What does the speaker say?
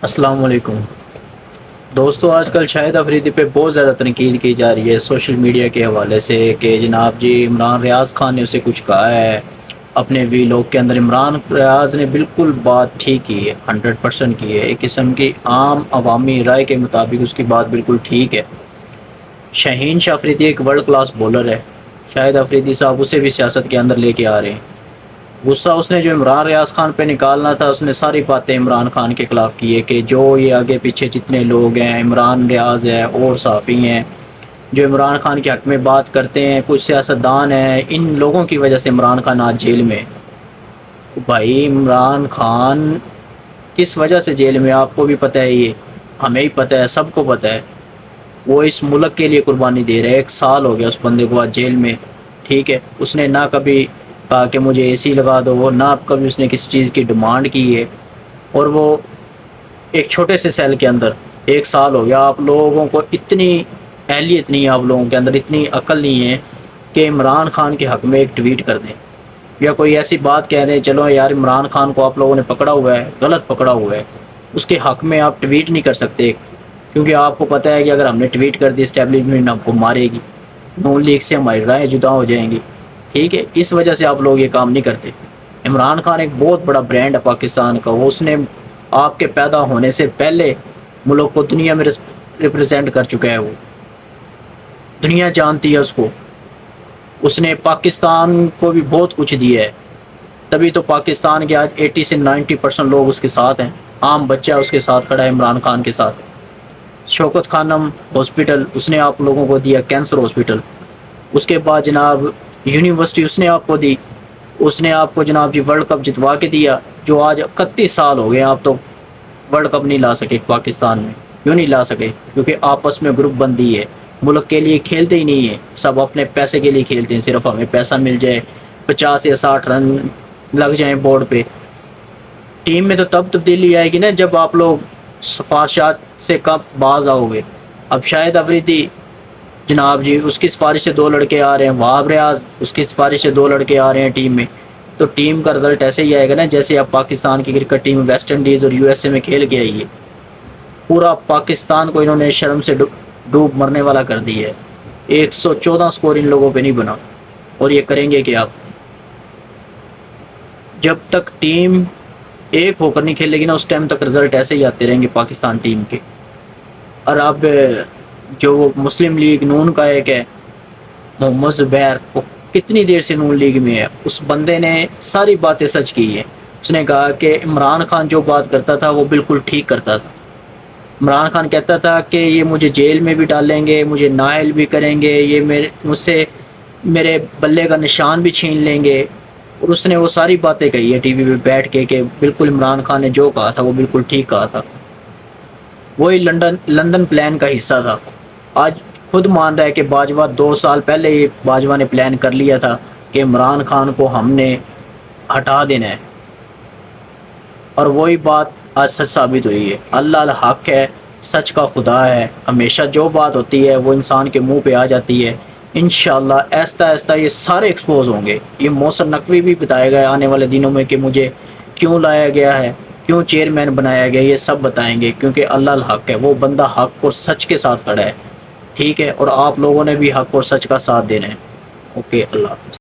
السلام علیکم دوستو، آج کل شاہد افریدی پہ بہت زیادہ تنقید کی جا رہی ہے سوشل میڈیا کے حوالے سے کہ جناب جی عمران ریاض خان نے اسے کچھ کہا ہے اپنے وی لوگ کے اندر۔ عمران ریاض نے بالکل بات ٹھیک کی ہے، 100% کی ہے، ایک قسم کی عام عوامی رائے کے مطابق اس کی بات بالکل ٹھیک ہے۔ شاہین شاہ افریدی ایک ورلڈ کلاس بولر ہے، شاہد افریدی صاحب اسے بھی سیاست کے اندر لے کے آ رہے ہیں۔ غصہ اس نے جو عمران ریاض خان پہ نکالنا تھا، اس نے ساری باتیں عمران خان کے خلاف کی ہے کہ جو یہ آگے پیچھے جتنے لوگ ہیں، عمران ریاض ہے اور صحافی ہیں جو عمران خان کے حق میں بات کرتے ہیں، کچھ سیاستدان ہیں، ان لوگوں کی وجہ سے عمران خان آج جیل میں ہے۔ بھائی عمران خان کس وجہ سے جیل میں، آپ کو بھی پتہ ہے، یہ ہمیں ہی پتہ ہے، سب کو پتہ ہے۔ وہ اس ملک کے لیے قربانی دے رہے ہیں، 1 سال ہو گیا اس بندے کو آج جیل میں، ٹھیک ہے۔ اس نے نہ کبھی کہا کہ مجھے اے سی لگا دو، نہ کبھی اس نے کسی چیز کی ڈیمانڈ کی ہے، اور وہ ایک چھوٹے سے سیل کے اندر 1 سال ہو گیا۔ آپ لوگوں کو اتنی اہلیت نہیں ہے، آپ لوگوں کے اندر اتنی عقل نہیں ہے کہ عمران خان کے حق میں ایک ٹویٹ کر دیں یا کوئی ایسی بات کہہ دیں، چلو یار عمران خان کو آپ لوگوں نے پکڑا ہوا ہے، غلط پکڑا ہوا ہے، اس کے حق میں آپ ٹویٹ نہیں کر سکتے، کیونکہ آپ کو پتہ ہے کہ اگر ہم نے ٹویٹ کر دی اسٹیبلشمنٹ ہم کو مارے گی، نون لیگ سے ہماری رائے جدا ہو جائیں گی، ٹھیک ہے۔ اس وجہ سے آپ لوگ یہ کام نہیں کرتے۔ عمران خان ایک بہت بڑا برانڈ ہے پاکستان کا، وہ اس نے آپ کے پیدا ہونے سے پہلے ملک کو دنیا میں ریپرزینٹ کر چکا ہے، وہ دنیا جانتی ہے اس کو، اس نے پاکستان کو بھی بہت کچھ دیا ہے، تبھی تو پاکستان کے آج 80 سے 90% لوگ اس کے ساتھ ہیں۔ عام بچہ اس کے ساتھ کھڑا ہے عمران خان کے ساتھ۔ شوکت خانم ہاسپٹل اس نے آپ لوگوں کو دیا، کینسر ہاسپٹل۔ اس کے بعد جناب یونیورسٹی اس نے آپ کو دی، اس نے آپ کو جناب جی ورلڈ کپ جتوا کے دیا، جو آج 31 سال ہو گئے آپ تو ورلڈ کپ نہیں لا سکے پاکستان میں۔ کیوں نہیں لا سکے؟ کیونکہ آپس میں گروپ بندی ہے، ملک کے لیے کھیلتے ہی نہیں ہیں، سب اپنے پیسے کے لیے کھیلتے ہیں، صرف ہمیں پیسہ مل جائے، 50 یا 60 رن لگ جائیں بورڈ پہ۔ ٹیم میں تو تب تبدیلی آئے گی نا جب آپ لوگ سفارشات سے کب باز آؤ گے۔ اب شاہد افریدی جناب جی اس کی سفارش سے 2 لڑکے آ رہے ہیں، وہاب ریاض اس کی سفارش سے 2 لڑکے آ رہے ہیں ٹیم میں، تو ٹیم کا رزلٹ ایسے ہی آئے گا نا جیسے اب پاکستان کی کرکٹ ٹیم ویسٹ انڈیز اور USA میں کھیل کے آئی ہے۔ پورا پاکستان کو انہوں نے شرم سے ڈوب مرنے والا کر دی ہے۔ 114 سکور ان لوگوں پہ نہیں بنا، اور یہ کریں گے کہ آپ جب تک ٹیم ایک ہو کر نہیں کھیلے گی نا، اس ٹائم تک رزلٹ ایسے ہی آتے رہیں گے پاکستان ٹیم کے۔ اور اب جو وہ مسلم لیگ نون کا ایک ہے محمد زبیر، وہ کتنی دیر سے نون لیگ میں ہے، اس بندے نے ساری باتیں سچ کی ہیں۔ اس نے کہا کہ عمران خان جو بات کرتا تھا وہ بالکل ٹھیک کرتا تھا۔ عمران خان کہتا تھا کہ یہ مجھے جیل میں بھی ڈالیں گے، مجھے نااہل بھی کریں گے، یہ مجھ سے میرے بلے کا نشان بھی چھین لیں گے، اور اس نے وہ ساری باتیں کہی ہے ٹی وی پہ بیٹھ کے کہ بالکل عمران خان نے جو کہا تھا وہ بالکل ٹھیک کہا تھا۔ وہی لندن پلان کا حصہ تھا۔ آج خود مان رہا ہے کہ باجوہ 2 سال پہلے ہی باجوہ نے پلان کر لیا تھا کہ عمران خان کو ہم نے ہٹا دینا ہے، اور وہی بات آج سچ ثابت ہوئی ہے۔ اللہ الحق ہے، سچ کا خدا ہے، ہمیشہ جو بات ہوتی ہے وہ انسان کے منہ پہ آ جاتی ہے۔ انشاءاللہ آہستہ آہستہ یہ سارے ایکسپوز ہوں گے۔ یہ محسن نقوی بھی بتائے گا آنے والے دنوں میں کہ مجھے کیوں لایا گیا ہے، کیوں چیئرمین بنایا گیا، یہ سب بتائیں گے، کیونکہ اللہ الحق ہے، وہ بندہ حق اور سچ کے ساتھ کھڑا ہے، ٹھیک ہے، اور آپ لوگوں نے بھی حق اور سچ کا ساتھ دینا ہے۔ اوکے، اللہ حافظ۔